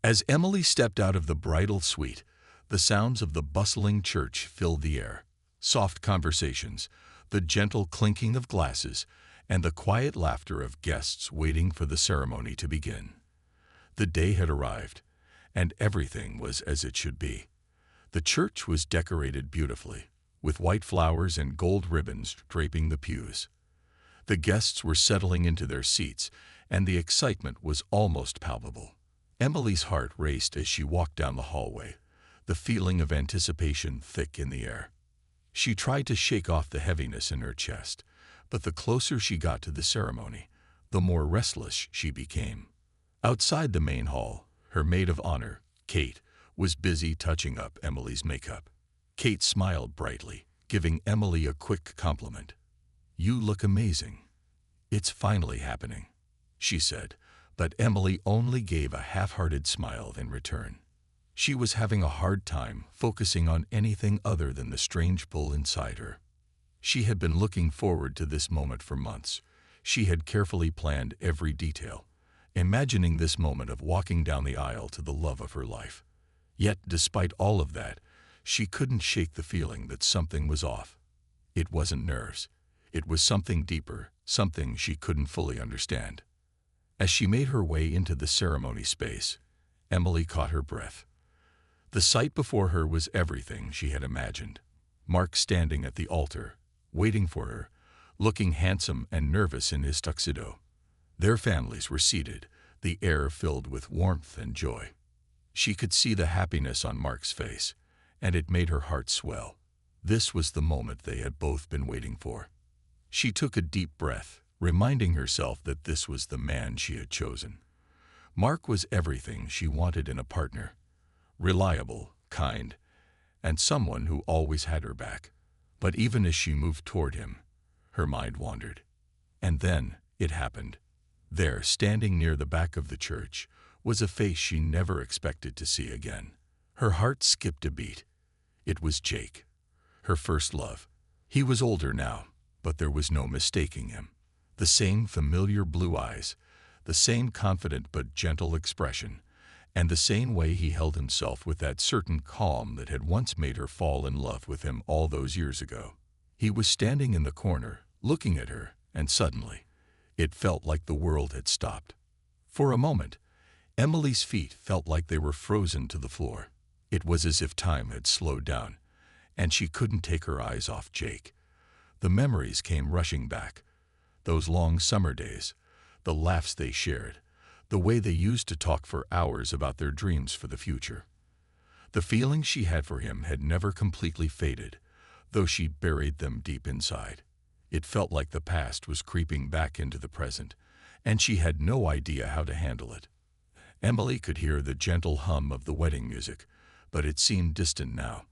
As Emily stepped out of the bridal suite, the sounds of the bustling church filled the air. Soft conversations, the gentle clinking of glasses, and the quiet laughter of guests waiting for the ceremony to begin. The day had arrived, and everything was as it should be. The church was decorated beautifully, with white flowers and gold ribbons draping the pews. The guests were settling into their seats, and the excitement was almost palpable. Emily's heart raced as she walked down the hallway, the feeling of anticipation thick in the air. She tried to shake off the heaviness in her chest, but the closer she got to the ceremony, the more restless she became. Outside the main hall, her maid of honor, Kate, was busy touching up Emily's makeup. Kate smiled brightly, giving Emily a quick compliment. "You look amazing. It's finally happening," she said, but Emily only gave a half-hearted smile in return. She was having a hard time focusing on anything other than the strange pull inside her. She had been looking forward to this moment for months. She had carefully planned every detail, imagining this moment of walking down the aisle to the love of her life. Yet, despite all of that, she couldn't shake the feeling that something was off. It wasn't nerves. It was something deeper, something she couldn't fully understand. As she made her way into the ceremony space, Emily caught her breath. The sight before her was everything she had imagined. Mark standing at the altar, waiting for her, looking handsome and nervous in his tuxedo. Their families were seated, the air filled with warmth and joy. She could see the happiness on Mark's face, and it made her heart swell. This was the moment they had both been waiting for. She took a deep breath, reminding herself that this was the man she had chosen. Mark was everything she wanted in a partner. Reliable, kind, and someone who always had her back. But even as she moved toward him, her mind wandered. And then it happened. There, standing near the back of the church, was a face she never expected to see again. Her heart skipped a beat. It was Jake, her first love. He was older now, but there was no mistaking him. The same familiar blue eyes, the same confident but gentle expression, and the same way he held himself with that certain calm that had once made her fall in love with him all those years ago. He was standing in the corner, looking at her, and suddenly, it felt like the world had stopped. For a moment, Emily's feet felt like they were frozen to the floor. It was as if time had slowed down, and she couldn't take her eyes off Jake. The memories came rushing back. Those long summer days, the laughs they shared, the way they used to talk for hours about their dreams for the future. The feelings she had for him had never completely faded, though she buried them deep inside. It felt like the past was creeping back into the present, and she had no idea how to handle it. Emily could hear the gentle hum of the wedding music, but it seemed distant now.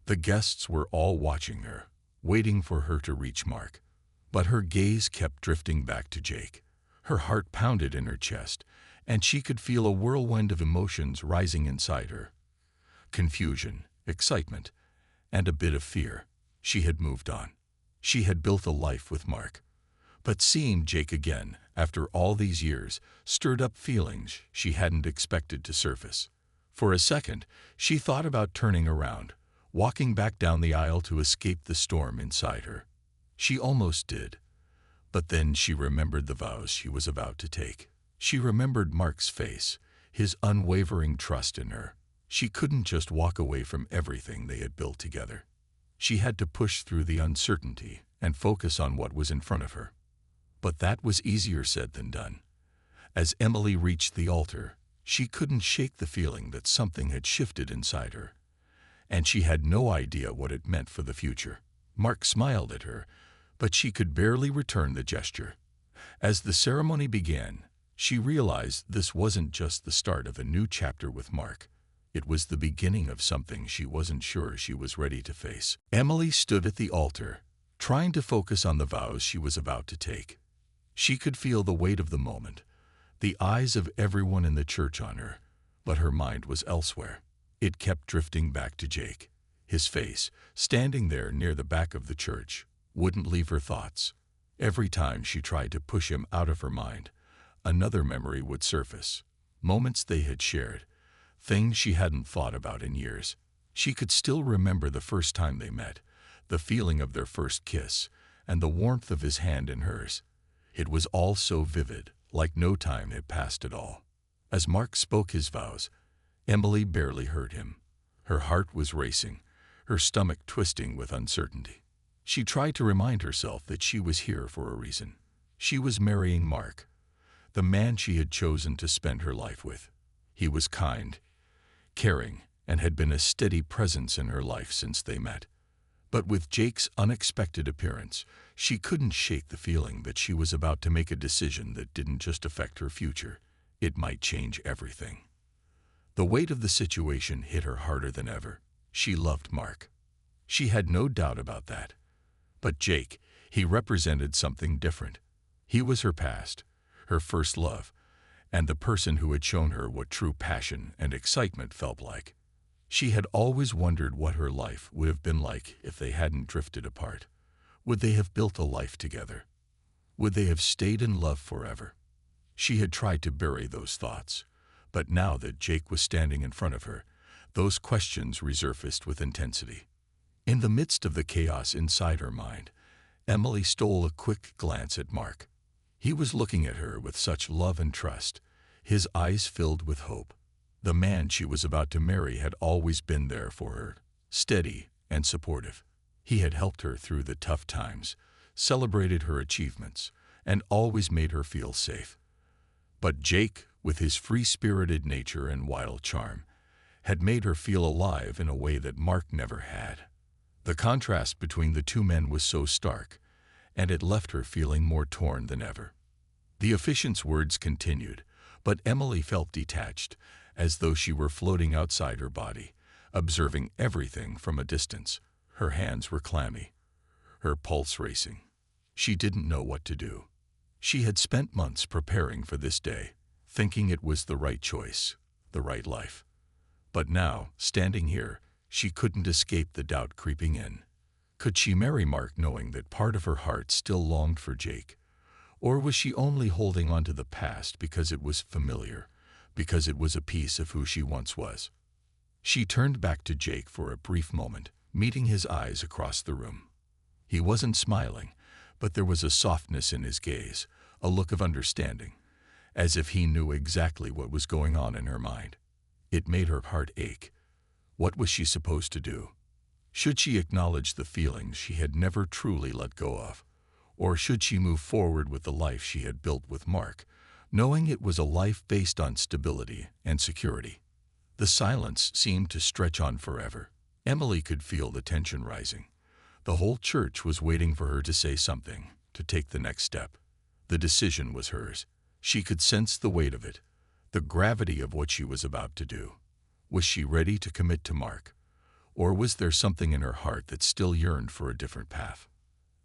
The guests were all watching her, waiting for her to reach Mark. But her gaze kept drifting back to Jake. Her heart pounded in her chest, and she could feel a whirlwind of emotions rising inside her. Confusion, excitement, and a bit of fear. She had moved on. She had built a life with Mark. But seeing Jake again, after all these years, stirred up feelings she hadn't expected to surface. For a second, she thought about turning around, walking back down the aisle to escape the storm inside her. She almost did. But then she remembered the vows she was about to take. She remembered Mark's face, his unwavering trust in her. She couldn't just walk away from everything they had built together. She had to push through the uncertainty and focus on what was in front of her. But that was easier said than done. As Emily reached the altar, she couldn't shake the feeling that something had shifted inside her, and she had no idea what it meant for the future. Mark smiled at her, but she could barely return the gesture. As the ceremony began, she realized this wasn't just the start of a new chapter with Mark. It was the beginning of something she wasn't sure she was ready to face. Emily stood at the altar, trying to focus on the vows she was about to take. She could feel the weight of the moment, the eyes of everyone in the church on her, but her mind was elsewhere. It kept drifting back to Jake. His face, standing there near the back of the church, wouldn't leave her thoughts. Every time she tried to push him out of her mind, another memory would surface. Moments they had shared, things she hadn't thought about in years. She could still remember the first time they met, the feeling of their first kiss, and the warmth of his hand in hers. It was all so vivid, like no time had passed at all. As Mark spoke his vows, Emily barely heard him. Her heart was racing, her stomach twisting with uncertainty. She tried to remind herself that she was here for a reason. She was marrying Mark, the man she had chosen to spend her life with. He was kind, caring, and had been a steady presence in her life since they met. But with Jake's unexpected appearance, she couldn't shake the feeling that she was about to make a decision that didn't just affect her future. It might change everything. The weight of the situation hit her harder than ever. She loved Mark. She had no doubt about that. But Jake, he represented something different. He was her past, her first love, and the person who had shown her what true passion and excitement felt like. She had always wondered what her life would have been like if they hadn't drifted apart. Would they have built a life together? Would they have stayed in love forever? She had tried to bury those thoughts, but now that Jake was standing in front of her, those questions resurfaced with intensity. In the midst of the chaos inside her mind, Emily stole a quick glance at Mark. He was looking at her with such love and trust, his eyes filled with hope. The man she was about to marry had always been there for her, steady and supportive. He had helped her through the tough times, celebrated her achievements, and always made her feel safe. But Jake, with his free-spirited nature and wild charm, had made her feel alive in a way that Mark never had. The contrast between the two men was so stark, and it left her feeling more torn than ever. The officiant's words continued, but Emily felt detached, as though she were floating outside her body, observing everything from a distance. Her hands were clammy, her pulse racing. She didn't know what to do. She had spent months preparing for this day, thinking it was the right choice, the right life. But now, standing here, she couldn't escape the doubt creeping in. Could she marry Mark knowing that part of her heart still longed for Jake? Or was she only holding on to the past because it was familiar, because it was a piece of who she once was? She turned back to Jake for a brief moment, meeting his eyes across the room. He wasn't smiling, but there was a softness in his gaze, a look of understanding, as if he knew exactly what was going on in her mind. It made her heart ache. What was she supposed to do? Should she acknowledge the feelings she had never truly let go of? Or should she move forward with the life she had built with Mark, knowing it was a life based on stability and security? The silence seemed to stretch on forever. Emily could feel the tension rising. The whole church was waiting for her to say something, to take the next step. The decision was hers. She could sense the weight of it, the gravity of what she was about to do. Was she ready to commit to Mark? Or was there something in her heart that still yearned for a different path?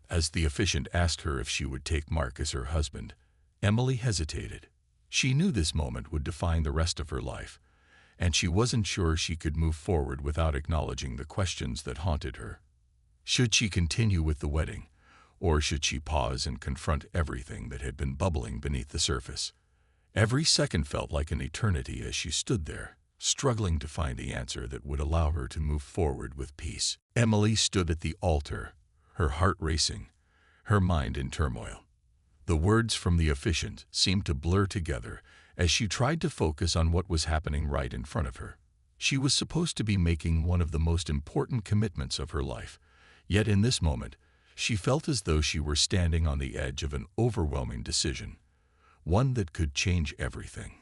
As the officiant asked her if she would take Mark as her husband, Emily hesitated. She knew this moment would define the rest of her life, and she wasn't sure she could move forward without acknowledging the questions that haunted her. Should she continue with the wedding, or should she pause and confront everything that had been bubbling beneath the surface? Every second felt like an eternity as she stood there, struggling to find the answer that would allow her to move forward with peace. Emily stood at the altar, her heart racing, her mind in turmoil. The words from the officiant seemed to blur together as she tried to focus on what was happening right in front of her. She was supposed to be making one of the most important commitments of her life, yet in this moment, she felt as though she were standing on the edge of an overwhelming decision, one that could change everything.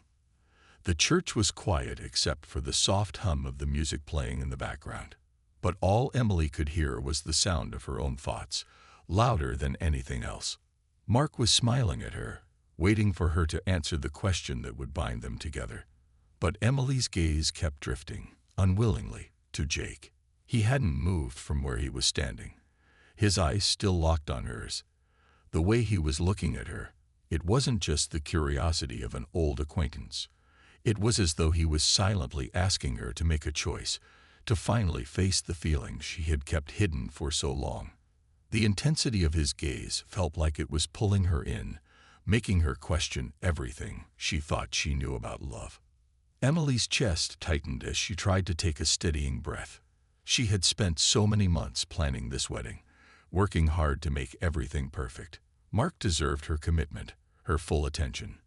The church was quiet except for the soft hum of the music playing in the background. But all Emily could hear was the sound of her own thoughts, louder than anything else. Mark was smiling at her, waiting for her to answer the question that would bind them together. But Emily's gaze kept drifting, unwillingly, to Jake. He hadn't moved from where he was standing, his eyes still locked on hers. The way he was looking at her, it wasn't just the curiosity of an old acquaintance. It was as though he was silently asking her to make a choice, to finally face the feelings she had kept hidden for so long. The intensity of his gaze felt like it was pulling her in, making her question everything she thought she knew about love. Emily's chest tightened as she tried to take a steadying breath. She had spent so many months planning this wedding, working hard to make everything perfect. Mark deserved her commitment, her full attention.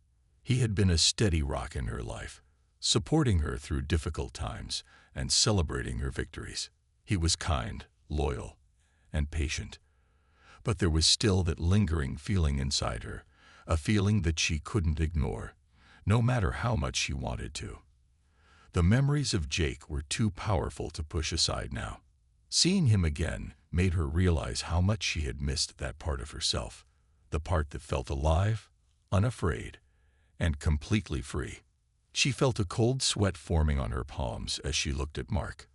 He had been a steady rock in her life, supporting her through difficult times and celebrating her victories. He was kind, loyal, and patient. But there was still that lingering feeling inside her, a feeling that she couldn't ignore, no matter how much she wanted to. The memories of Jake were too powerful to push aside now. Seeing him again made her realize how much she had missed that part of herself, the part that felt alive, unafraid, and completely free. She felt a cold sweat forming on her palms as she looked at Mark.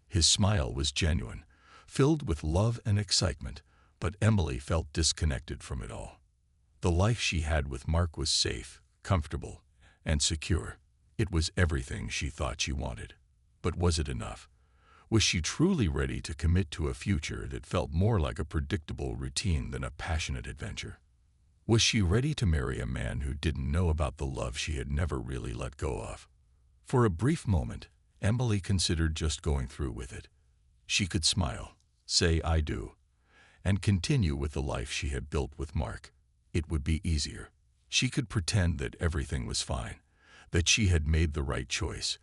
His smile was genuine, filled with love and excitement, but Emily felt disconnected from it all. The life she had with Mark was safe, comfortable, and secure. It was everything she thought she wanted. But was it enough? Was she truly ready to commit to a future that felt more like a predictable routine than a passionate adventure? Was she ready to marry a man who didn't know about the love she had never really let go of? For a brief moment, Emily considered just going through with it. She could smile, say "I do," and continue with the life she had built with Mark. It would be easier. She could pretend that everything was fine, that she had made the right choice,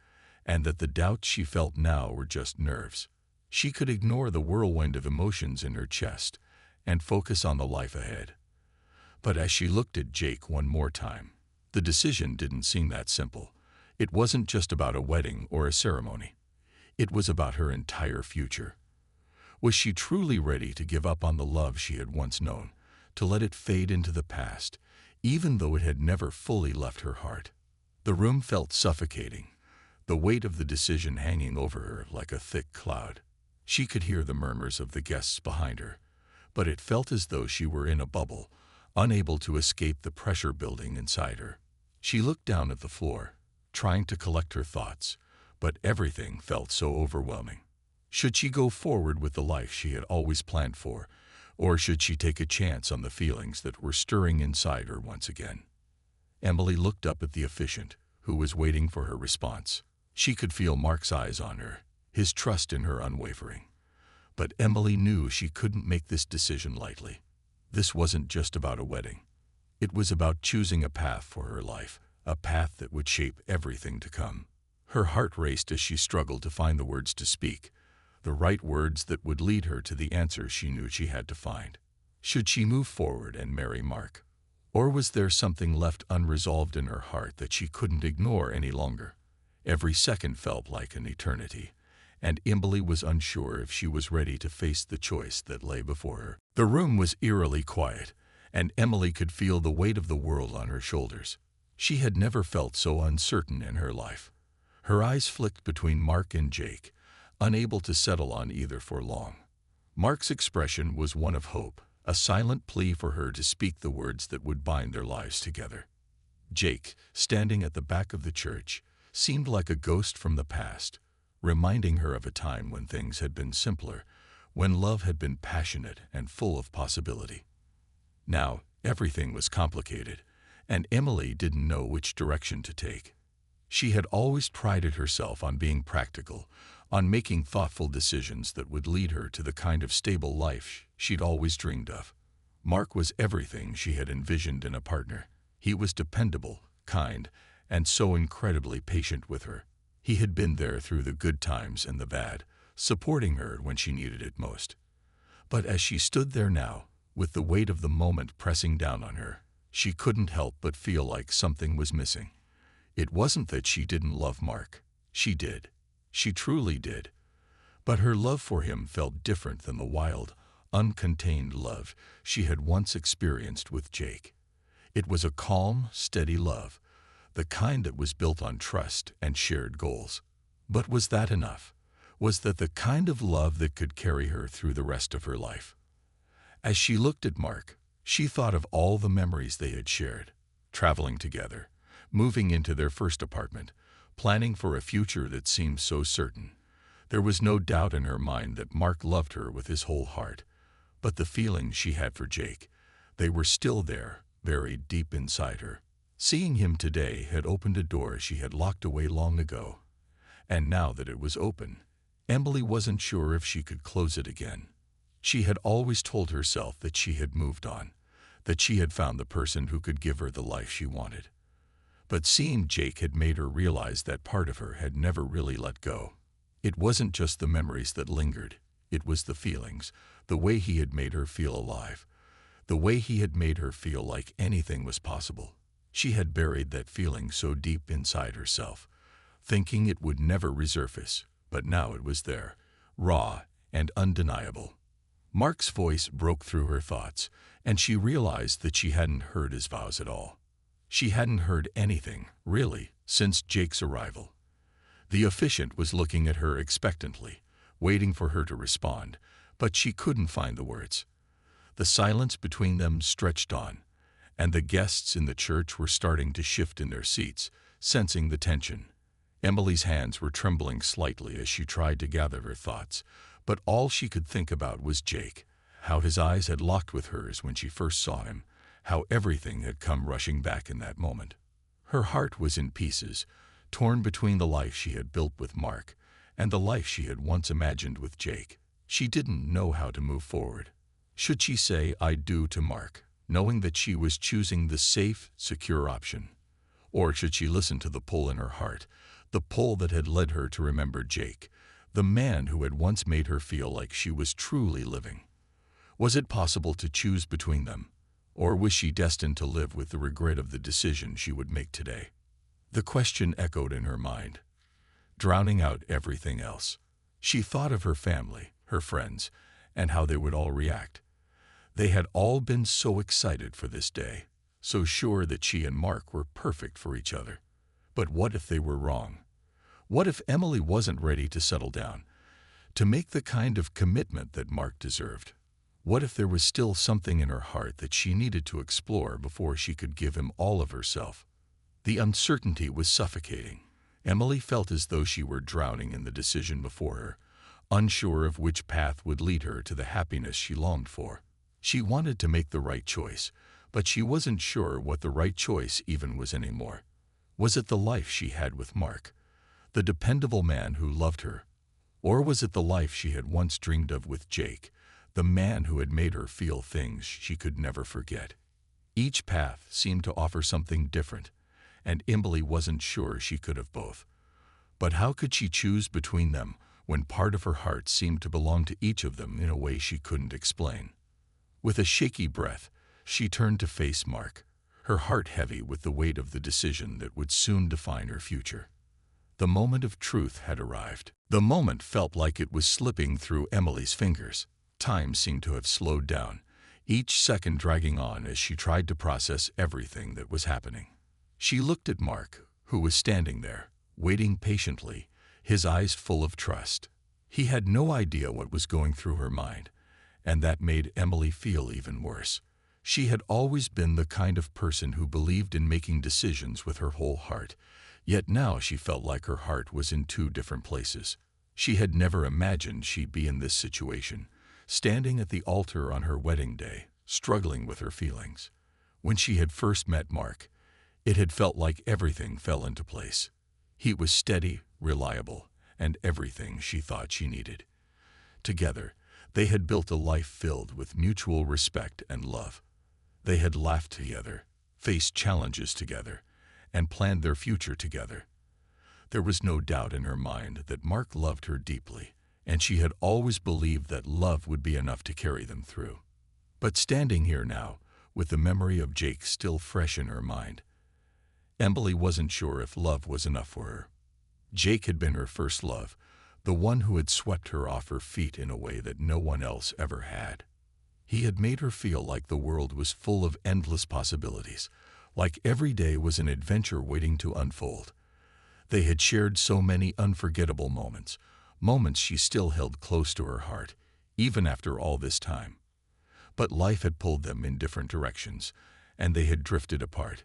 and that the doubts she felt now were just nerves. She could ignore the whirlwind of emotions in her chest and focus on the life ahead. But as she looked at Jake one more time, the decision didn't seem that simple. It wasn't just about a wedding or a ceremony. It was about her entire future. Was she truly ready to give up on the love she had once known, to let it fade into the past, even though it had never fully left her heart? The room felt suffocating, the weight of the decision hanging over her like a thick cloud. She could hear the murmurs of the guests behind her, but it felt as though she were in a bubble, unable to escape the pressure building inside her. She looked down at the floor, trying to collect her thoughts, but everything felt so overwhelming. Should she go forward with the life she had always planned for, or should she take a chance on the feelings that were stirring inside her once again? Emily looked up at the officiant, who was waiting for her response. She could feel Mark's eyes on her, his trust in her unwavering. But Emily knew she couldn't make this decision lightly. This wasn't just about a wedding. It was about choosing a path for her life, a path that would shape everything to come. Her heart raced as she struggled to find the words to speak, the right words that would lead her to the answer she knew she had to find. Should she move forward and marry Mark? Or was there something left unresolved in her heart that she couldn't ignore any longer? Every second felt like an eternity, and Emily was unsure if she was ready to face the choice that lay before her. The room was eerily quiet, and Emily could feel the weight of the world on her shoulders. She had never felt so uncertain in her life. Her eyes flicked between Mark and Jake, unable to settle on either for long. Mark's expression was one of hope, a silent plea for her to speak the words that would bind their lives together. Jake, standing at the back of the church, seemed like a ghost from the past, reminding her of a time when things had been simpler, when love had been passionate and full of possibility. Now, everything was complicated, and Emily didn't know which direction to take. She had always prided herself on being practical, on making thoughtful decisions that would lead her to the kind of stable life she'd always dreamed of. Mark was everything she had envisioned in a partner. He was dependable, kind, and so incredibly patient with her. He had been there through the good times and the bad, supporting her when she needed it most. But as she stood there now, with the weight of the moment pressing down on her, she couldn't help but feel like something was missing. It wasn't that she didn't love Mark. She did. She truly did. But her love for him felt different than the wild, uncontained love she had once experienced with Jake. It was a calm, steady love, the kind that was built on trust and shared goals. But was that enough? Was that the kind of love that could carry her through the rest of her life? As she looked at Mark, she thought of all the memories they had shared, traveling together, moving into their first apartment, planning for a future that seemed so certain. There was no doubt in her mind that Mark loved her with his whole heart, but the feelings she had for Jake, they were still there, buried deep inside her. Seeing him today had opened a door she had locked away long ago, and now that it was open, Emily wasn't sure if she could close it again. She had always told herself that she had moved on, that she had found the person who could give her the life she wanted. But seeing Jake had made her realize that part of her had never really let go. It wasn't just the memories that lingered, it was the feelings, the way he had made her feel alive, the way he had made her feel like anything was possible. She had buried that feeling so deep inside herself, thinking it would never resurface, but now it was there, raw and undeniable. Mark's voice broke through her thoughts, and she realized that she hadn't heard his vows at all. She hadn't heard anything, really, since Jake's arrival. The officiant was looking at her expectantly, waiting for her to respond, but she couldn't find the words. The silence between them stretched on, and the guests in the church were starting to shift in their seats, sensing the tension. Emily's hands were trembling slightly as she tried to gather her thoughts, but all she could think about was Jake, how his eyes had locked with hers when she first saw him, how everything had come rushing back in that moment. Her heart was in pieces, torn between the life she had built with Mark and the life she had once imagined with Jake. She didn't know how to move forward. Should she say "I do" to Mark, knowing that she was choosing the safe, secure option? Or should she listen to the pull in her heart, the pull that had led her to remember Jake, the man who had once made her feel like she was truly living? Was it possible to choose between them, or was she destined to live with the regret of the decision she would make today? The question echoed in her mind, drowning out everything else. She thought of her family, her friends, and how they would all react. They had all been so excited for this day, so sure that she and Mark were perfect for each other. But what if they were wrong? What if Emily wasn't ready to settle down, to make the kind of commitment that Mark deserved? What if there was still something in her heart that she needed to explore before she could give him all of herself? The uncertainty was suffocating. Emily felt as though she were drowning in the decision before her, unsure of which path would lead her to the happiness she longed for. She wanted to make the right choice, but she wasn't sure what the right choice even was anymore. Was it the life she had with Mark, the dependable man who loved her? Or was it the life she had once dreamed of with Jake, the man who had made her feel things she could never forget? Each path seemed to offer something different, and Emily wasn't sure she could have both. But how could she choose between them when part of her heart seemed to belong to each of them in a way she couldn't explain? With a shaky breath, she turned to face Mark, her heart heavy with the weight of the decision that would soon define her future. The moment of truth had arrived. The moment felt like it was slipping through Emily's fingers. Time seemed to have slowed down, each second dragging on as she tried to process everything that was happening. She looked at Mark, who was standing there, waiting patiently, his eyes full of trust. He had no idea what was going through her mind, and that made Emily feel even worse. She had always been the kind of person who believed in making decisions with her whole heart, yet now she felt like her heart was in two different places. She had never imagined she'd be in this situation, standing at the altar on her wedding day, struggling with her feelings. When she had first met Mark, it had felt like everything fell into place. He was steady, reliable, and everything she thought she needed. Together, they had built a life filled with mutual respect and love. They had laughed together, faced challenges together, and planned their future together. There was no doubt in her mind that Mark loved her deeply, and she had always believed that love would be enough to carry them through. But standing here now, with the memory of Jake still fresh in her mind, Emily wasn't sure if love was enough for her. Jake had been her first love, the one who had swept her off her feet in a way that no one else ever had. He had made her feel like the world was full of endless possibilities, like every day was an adventure waiting to unfold. They had shared so many unforgettable moments, moments she still held close to her heart, even after all this time. But life had pulled them in different directions, and they had drifted apart.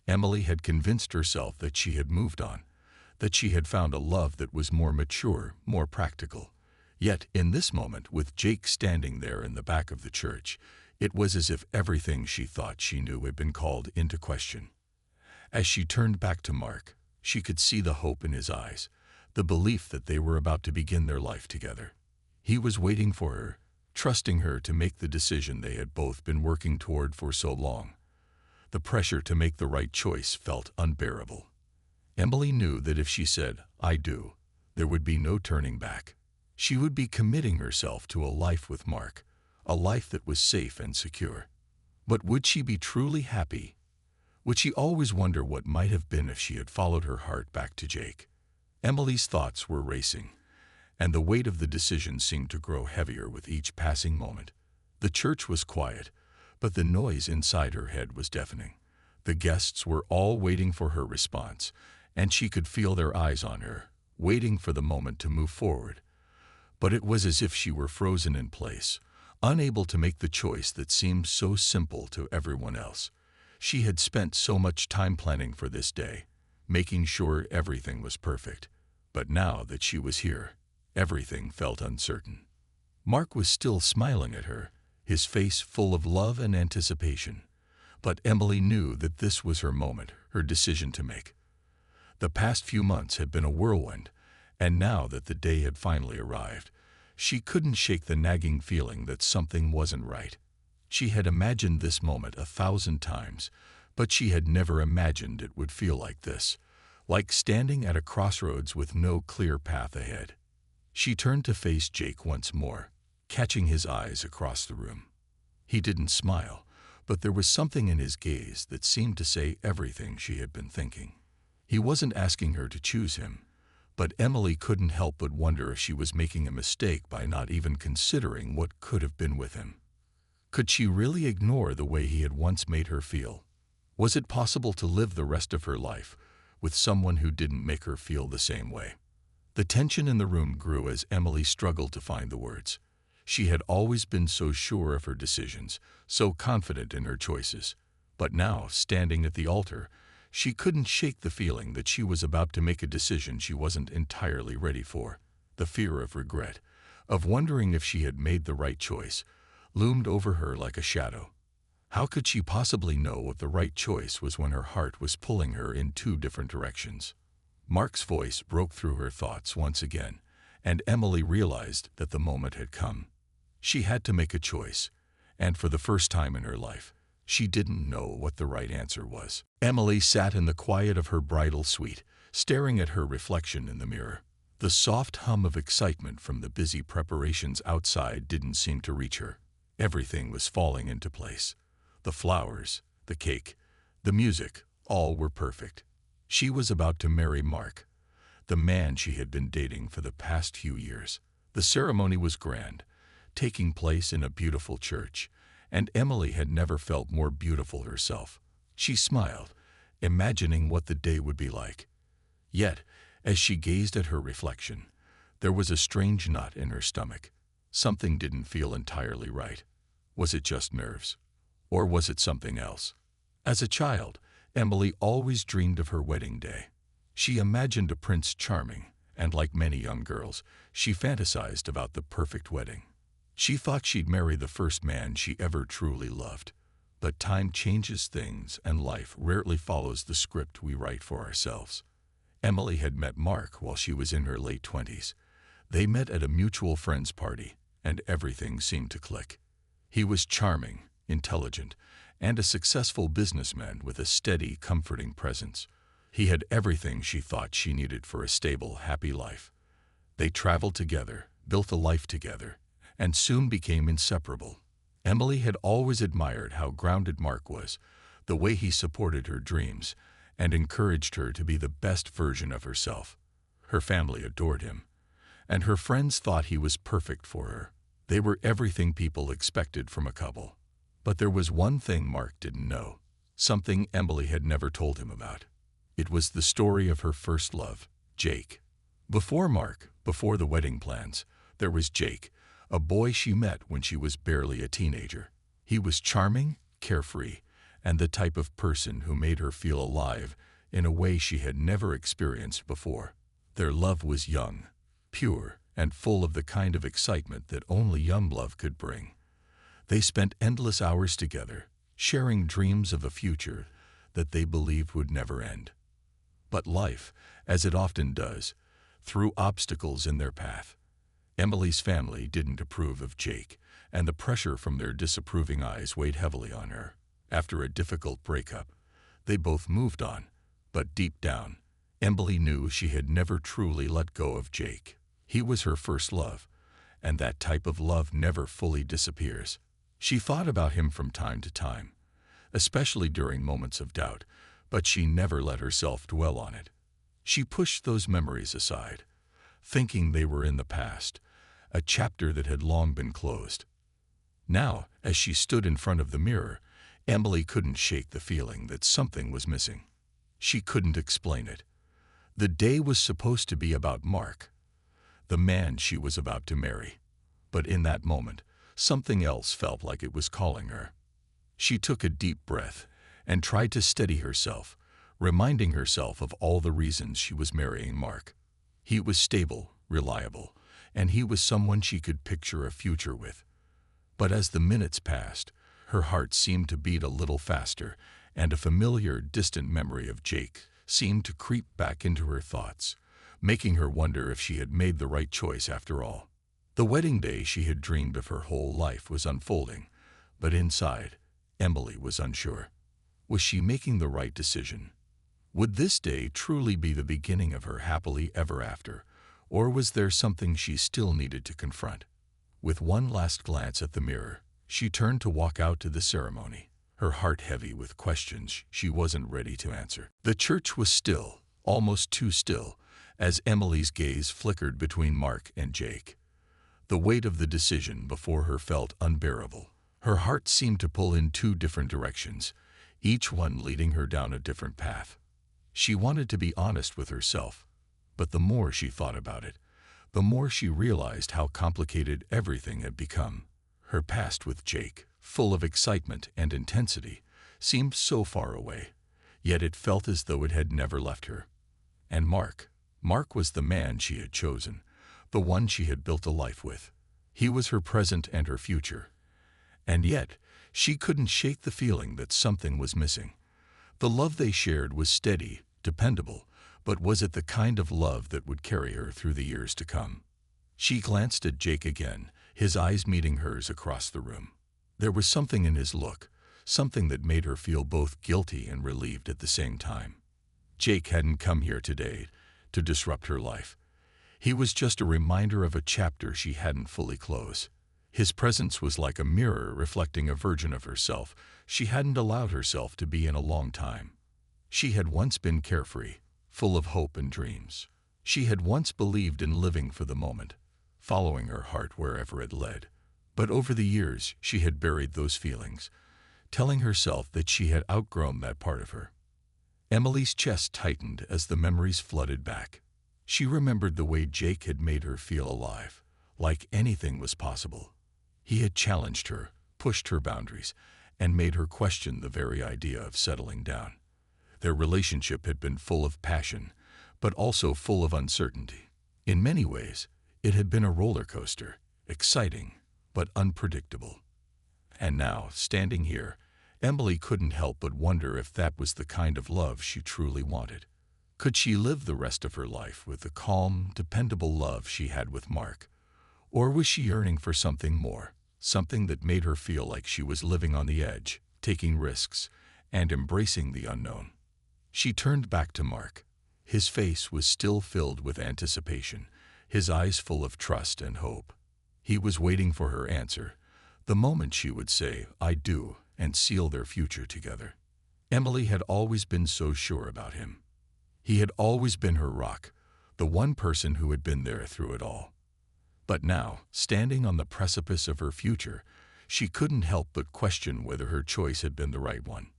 Emily had convinced herself that she had moved on, that she had found a love that was more mature, more practical. Yet, in this moment, with Jake standing there in the back of the church, it was as if everything she thought she knew had been called into question. As she turned back to Mark, she could see the hope in his eyes, the belief that they were about to begin their life together. He was waiting for her, trusting her to make the decision they had both been working toward for so long. The pressure to make the right choice felt unbearable. Emily knew that if she said, "I do," there would be no turning back. She would be committing herself to a life with Mark, a life that was safe and secure. But would she be truly happy? Would she always wonder what might have been if she had followed her heart back to Jake? Emily's thoughts were racing, and the weight of the decision seemed to grow heavier with each passing moment. The church was quiet, but the noise inside her head was deafening. The guests were all waiting for her response, and she could feel their eyes on her, waiting for the moment to move forward. But it was as if she were frozen in place, unable to make the choice that seemed so simple to everyone else. She had spent so much time planning for this day, making sure everything was perfect. But now that she was here, everything felt uncertain. Mark was still smiling at her, his face full of love and anticipation. But Emily knew that this was her moment, her decision to make. The past few months had been a whirlwind, and now that the day had finally arrived, she couldn't shake the nagging feeling that something wasn't right. She had imagined this moment 1,000 times, but she had never imagined it would feel like this, like standing at a crossroads with no clear path ahead. She turned to face Jake once more, catching his eyes across the room. He didn't smile, but there was something in his gaze that seemed to say everything she had been thinking. He wasn't asking her to choose him, but Emily couldn't help but wonder if she was making a mistake by not even considering what could have been with him. Could she really ignore the way he had once made her feel? Was it possible to live the rest of her life with someone who didn't make her feel the same way? The tension in the room grew as Emily struggled to find the words. She had always been so sure of her decisions, so confident in her choices. But now, standing at the altar, she couldn't shake the feeling that she was about to make a decision she wasn't entirely ready for. The fear of regret, of wondering if she had made the right choice, loomed over her like a shadow. How could she possibly know what the right choice was when her heart was pulling her in two different directions? Mark's voice broke through her thoughts once again, and Emily realized that the moment had come. She had to make a choice, and for the first time in her life, she didn't know what the right answer was. Emily sat in the quiet of her bridal suite, staring at her reflection in the mirror. The soft hum of excitement from the busy preparations outside didn't seem to reach her. Everything was falling into place. The flowers, the cake, the music, all were perfect. She was about to marry Mark, the man she had been dating for the past few years. The ceremony was grand, taking place in a beautiful church, and Emily had never felt more beautiful herself. She smiled, imagining what the day would be like. Yet, as she gazed at her reflection, there was a strange knot in her stomach. Something didn't feel entirely right. Was it just nerves? Or was it something else? As a child, Emily always dreamed of her wedding day. She imagined a Prince Charming, and like many young girls, she fantasized about the perfect wedding. She thought she'd marry the first man she ever truly loved. But time changes things, and life rarely follows the script we write for ourselves. Emily had met Mark while she was in her late 20s. They met at a mutual friend's party, and everything seemed to click. He was charming, intelligent, and a successful businessman with a steady, comforting presence. He had everything she thought she needed for a stable, happy life. They traveled together, built a life together, and soon became inseparable. Emily had always admired how grounded Mark was, the way he supported her dreams, and encouraged her to be the best version of herself. Her family adored him, and her friends thought he was perfect for her. They were everything people expected from a couple. But there was one thing Mark didn't know, something Emily had never told him about. It was the story of her first love, Jake. Before Mark, before the wedding plans, there was Jake, a boy she met when she was barely a teenager. He was charming, carefree, and the type of person who made her feel alive in a way she had never experienced before. Their love was young, pure, and full of the kind of excitement that only young love could bring. They spent endless hours together, sharing dreams of a future that they believed would never end. But life, as it often does, threw obstacles in their path. Emily's family didn't approve of Jake, and the pressure from their disapproving eyes weighed heavily on her. After a difficult breakup, they both moved on, but deep down, Emily knew she had never truly let go of Jake. He was her first love, and that type of love never fully disappears. She thought about him from time to time, especially during moments of doubt, but she never let herself dwell on it. She pushed those memories aside, thinking they were in the past, a chapter that had long been closed. Now, as she stood in front of the mirror, Emily couldn't shake the feeling that something was missing. She couldn't explain it. The day was supposed to be about Mark, the man she was about to marry. But in that moment, something else felt like it was calling her. She took a deep breath and tried to steady herself, reminding herself of all the reasons she was marrying Mark. He was stable, reliable, and he was someone she could picture a future with. But as the minutes passed, her heart seemed to beat a little faster, and a familiar, distant memory of Jake seemed to creep back into her thoughts, making her wonder if she had made the right choice after all. The wedding day she had dreamed of her whole life was unfolding, but inside, Emily was unsure. Was she making the right decision? Would this day truly be the beginning of her happily ever after, or was there something she still needed to confront? With one last glance at the mirror, she turned to walk out to the ceremony, her heart heavy with questions she wasn't ready to answer. The church was still, almost too still, as Emily's gaze flickered between Mark and Jake. The weight of the decision before her felt unbearable. Her heart seemed to pull in two different directions, each one leading her down a different path. She wanted to be honest with herself, but the more she thought about it, the more she realized how complicated everything had become. Her past with Jake, full of excitement and intensity, seemed so far away, yet it felt as though it had never left her. And Mark was the man she had chosen, the one she had built a life with. He was her present and her future. And yet, she couldn't shake the feeling that something was missing. The love they shared was steady, dependable, but was it the kind of love that would carry her through the years to come? She glanced at Jake again, his eyes meeting hers across the room. There was something in his look, something that made her feel both guilty and relieved at the same time. Jake hadn't come here today to disrupt her life. He was just a reminder of a chapter she hadn't fully closed. His presence was like a mirror reflecting a version of herself she hadn't allowed herself to be in a long time. She had once been carefree, full of hope and dreams. She had once believed in living for the moment, following her heart wherever it led. But over the years, she had buried those feelings, telling herself that she had outgrown that part of her. Emily's chest tightened as the memories flooded back. She remembered the way Jake had made her feel alive, like anything was possible. He had challenged her, pushed her boundaries, and made her question the very idea of settling down. Their relationship had been full of passion, but also full of uncertainty. In many ways, it had been a roller coaster, exciting, but unpredictable. And now, standing here, Emily couldn't help but wonder if that was the kind of love she truly wanted. Could she live the rest of her life with the calm, dependable love she had with Mark? Or was she yearning for something more, something that made her feel like she was living on the edge, taking risks, and embracing the unknown? She turned back to Mark. His face was still filled with anticipation, his eyes full of trust and hope. He was waiting for her answer, the moment she would say, "I do," and seal their future together. Emily had always been so sure about him. He had always been her rock, the one person who had been there through it all. But now, standing on the precipice of her future, she couldn't help but question whether her choice had been the right one.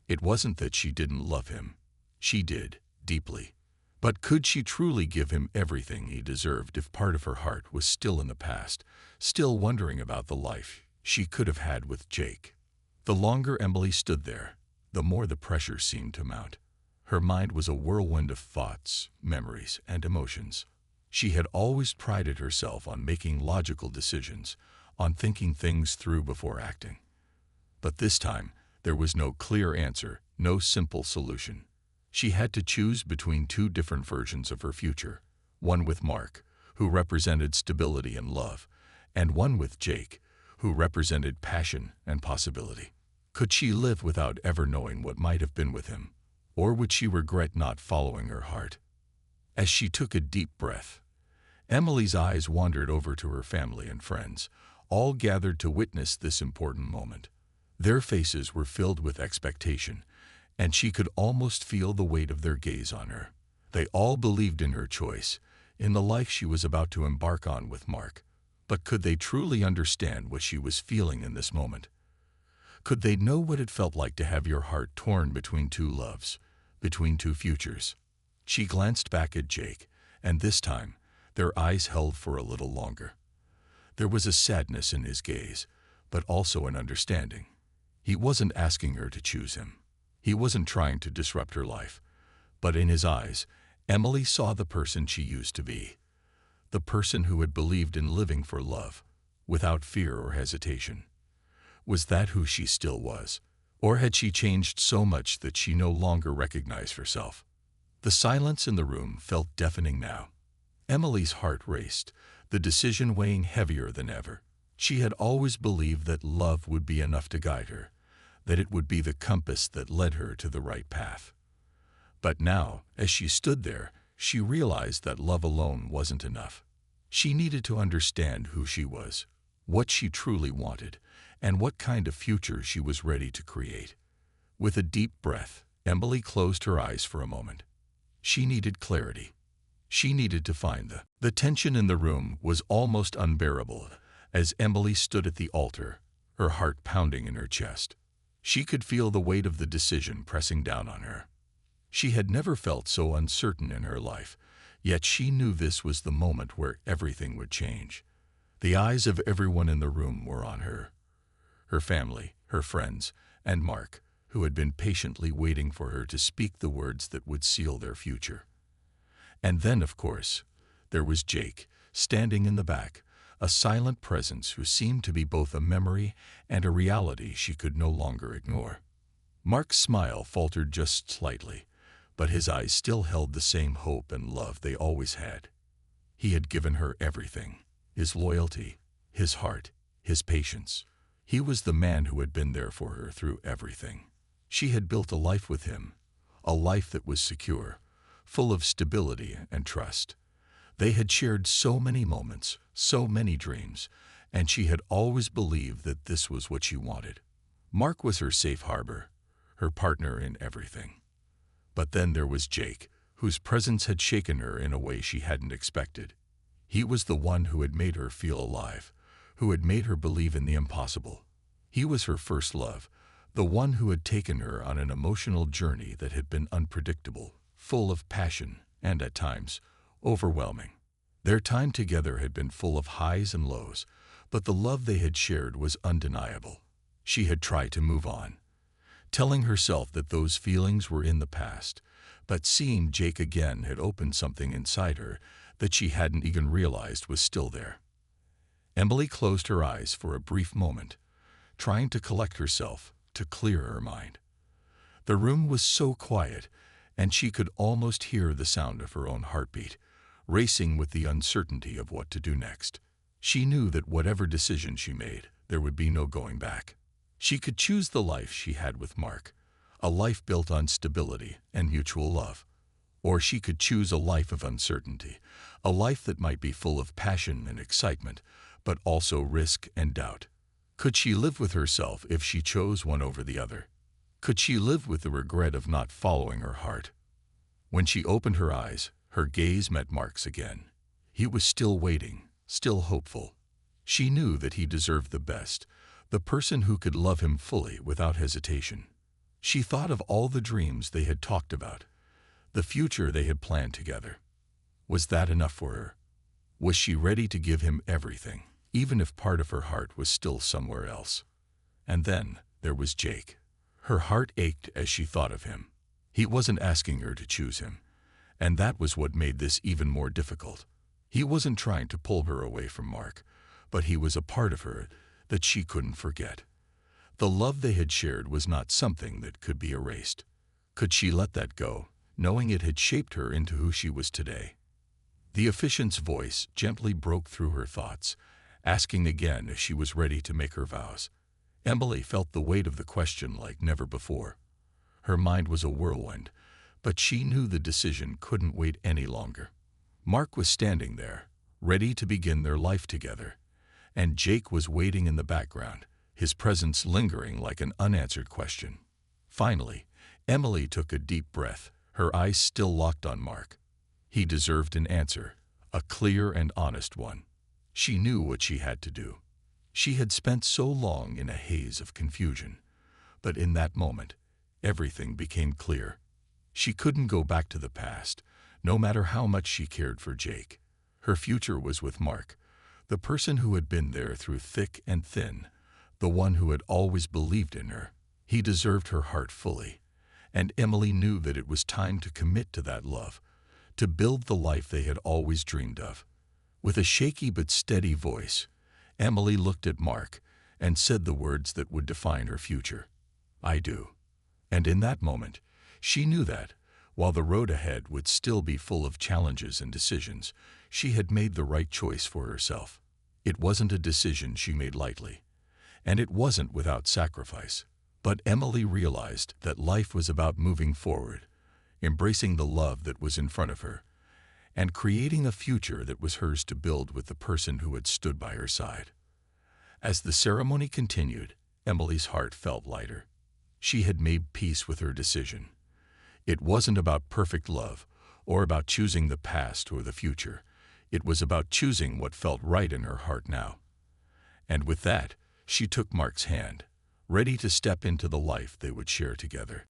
It wasn't that she didn't love him. She did, deeply. But could she truly give him everything he deserved if part of her heart was still in the past, still wondering about the life she could have had with Jake? The longer Emily stood there, the more the pressure seemed to mount. Her mind was a whirlwind of thoughts, memories, and emotions. She had always prided herself on making logical decisions, on thinking things through before acting. But this time, There was no clear answer, no simple solution. She had to choose between two different versions of her future, one with Mark, who represented stability and love, and one with Jake, who represented passion and possibility. Could she live without ever knowing what might have been with him, or would she regret not following her heart? As she took a deep breath, Emily's eyes wandered over to her family and friends, all gathered to witness this important moment. Their faces were filled with expectation, and she could almost feel the weight of their gaze on her. They all believed in her choice, in the life she was about to embark on with Mark. But could they truly understand what she was feeling in this moment? Could they know what it felt like to have your heart torn between two loves, between two futures? She glanced back at Jake, and this time, their eyes held for a little longer. There was a sadness in his gaze, but also an understanding. He wasn't asking her to choose him. He wasn't trying to disrupt her life. But in his eyes, Emily saw the person she used to be. The person who had believed in living for love, without fear or hesitation. Was that who she still was? Or had she changed so much that she no longer recognized herself? The silence in the room felt deafening now. Emily's heart raced, the decision weighing heavier than ever. She had always believed that love would be enough to guide her, that it would be the compass that led her to the right path. But now, as she stood there, she realized that love alone wasn't enough. She needed to understand who she was, what she truly wanted, and what kind of future she was ready to create. With a deep breath, Emily closed her eyes for a moment. She needed clarity. She needed to find the tension in the room was almost unbearable as Emily stood at the altar, her heart pounding in her chest. She could feel the weight of the decision pressing down on her. She had never felt so uncertain in her life, yet she knew this was the moment where everything would change. The eyes of everyone in the room were on her. Her family, her friends, and Mark, who had been patiently waiting for her to speak the words that would seal their future. And then, of course, there was Jake, standing in the back, a silent presence who seemed to be both a memory and a reality she could no longer ignore. Mark's smile faltered just slightly, but his eyes still held the same hope and love they always had. He had given her everything, his loyalty, his heart, his patience. He was the man who had been there for her through everything. She had built a life with him, a life that was secure, full of stability and trust. They had shared so many moments, so many dreams, and she had always believed that this was what she wanted. Mark was her safe harbor, her partner in everything. But then there was Jake, whose presence had shaken her in a way she hadn't expected. He was the one who had made her feel alive, who had made her believe in the impossible. He was her first love, the one who had taken her on an emotional journey that had been unpredictable, full of passion, and at times, overwhelming. Their time together had been full of highs and lows, but the love they had shared was undeniable. She had tried to move on, telling herself that those feelings were in the past, but seeing Jake again had opened something inside her that she hadn't even realized was still there. Emily closed her eyes for a brief moment, trying to collect herself, to clear her mind. The room was so quiet, and she could almost hear the sound of her own heartbeat, racing with the uncertainty of what to do next. She knew that whatever decision she made, there would be no going back. She could choose the life she had with Mark, a life built on stability and mutual love. Or she could choose a life of uncertainty, a life that might be full of passion and excitement, but also risk and doubt. Could she live with herself if she chose one over the other? Could she live with the regret of not following her heart? When she opened her eyes, her gaze met Mark's again. He was still waiting, still hopeful. She knew that he deserved the best, the person who could love him fully without hesitation. She thought of all the dreams they had talked about, the future they had planned together. Was that enough for her? Was she ready to give him everything, even if part of her heart was still somewhere else? And then there was Jake. Her heart ached as she thought of him. He wasn't asking her to choose him, and that was what made this even more difficult. He wasn't trying to pull her away from Mark, but he was a part of her that she couldn't forget. The love they had shared was not something that could be erased. Could she let that go, knowing it had shaped her into who she was today? The officiant's voice gently broke through her thoughts, asking again if she was ready to make her vows. Emily felt the weight of the question like never before. Her mind was a whirlwind, but she knew the decision couldn't wait any longer. Mark was standing there, ready to begin their life together, and Jake was waiting in the background, his presence lingering like an unanswered question. Finally, Emily took a deep breath, her eyes still locked on Mark. He deserved an answer, a clear and honest one. She knew what she had to do. She had spent so long in a haze of confusion, but in that moment, everything became clear. She couldn't go back to the past, no matter how much she cared for Jake. Her future was with Mark, the person who had been there through thick and thin, the one who had always believed in her. He deserved her heart fully, and Emily knew that it was time to commit to that love, to build the life they had always dreamed of. With a shaky but steady voice, Emily looked at Mark and said the words that would define her future. "I do." And in that moment, she knew that, while the road ahead would still be full of challenges and decisions, she had made the right choice for herself. It wasn't a decision she made lightly, and it wasn't without sacrifice. But Emily realized that life was about moving forward, embracing the love that was in front of her, and creating a future that was hers to build with the person who had stood by her side. As the ceremony continued, Emily's heart felt lighter. She had made peace with her decision. It wasn't about perfect love or about choosing the past or the future. It was about choosing what felt right in her heart now. And with that, she took Mark's hand, ready to step into the life they would share together.